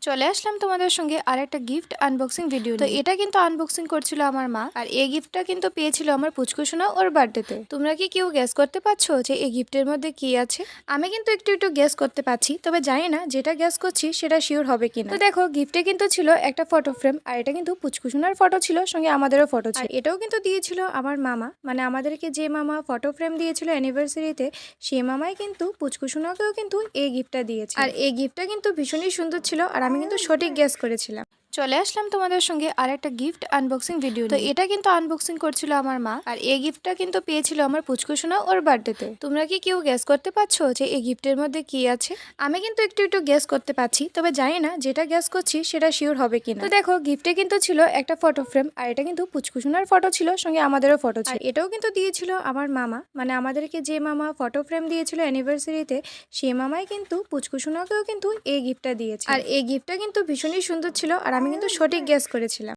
চলে আসলাম তোমাদের সঙ্গে আর একটা গিফট আনবক্সিং ভিডিও। তো এটা কিন্তু আনবক্সিং করছিল আমার মা, আর এই গিফটটা কিন্তু পেয়েছিল আমার পুচকুসোনা ওর বার্থডেতে। তোমরা কি কেউ গেস করতে পারছো যে এই গিফটের মধ্যে কি আছে? আমি কিন্তু একটু একটু গেস করতে পারছি, তবে জানি না যেটা গেস করছি সেটা শিওর হবে কিনা। তো দেখো, গিফটে কিন্তু ছিল একটা ফটো ফ্রেম, আর এটা কিন্তু পুচকুসোনার ফটো ছিল, সঙ্গে আমাদেরও ফটো ছিল। এটাও কিন্তু দিয়েছিল আমার মামা, মানে আমাদেরকে যে মামা ফটো ফ্রেম দিয়েছিল অ্যানিভার্সারিতে, সেই মামাই কিন্তু পুচকুসোনাকেও কিন্তু এই গিফটটা দিয়েছে। আর এই গিফটটা কিন্তু ভীষণই সুন্দর ছিল, আর আমি কিন্তু সঠিক গেস করেছিলাম। চলে আসলাম তোমাদের সঙ্গে আর একটা গিফট আনবক্সিং ভিডিও। তো এটা কিন্তু আনবক্সিং করছিল আমার মা, আর এই গিফটটা কিন্তু পেয়েছিল আমার পুচকুসোনা ওর বার্থডেতে। তোমরা কি কেউ গেস করতে পারছো যে এই গিফটের মধ্যে কি আছে? আমি কিন্তু একটু একটু গেস করতে পারছি, তবে জানি না যেটা গেস করছি সেটা শিওর হবে কিনা। তো দেখো, গিফটে কিন্তু ছিল একটা ফটো ফ্রেম, আর এটা কিন্তু পুচকুসোনার ফটো ছিল, সঙ্গে আমাদেরও ফটো ছিল। এটাও কিন্তু দিয়েছিল আমার মামা, মানে আমাদেরকে যে মামা ফটো ফ্রেম দিয়েছিল অ্যানিভার্সারিতে, সেই মামাই কিন্তু পুচকুসোনাকেও কিন্তু এই গিফটটা দিয়েছে। আর এই গিফটটা কিন্তু ভীষণই সুন্দর ছিল, আর আমি কিন্তু সঠিক গেস করেছিলাম।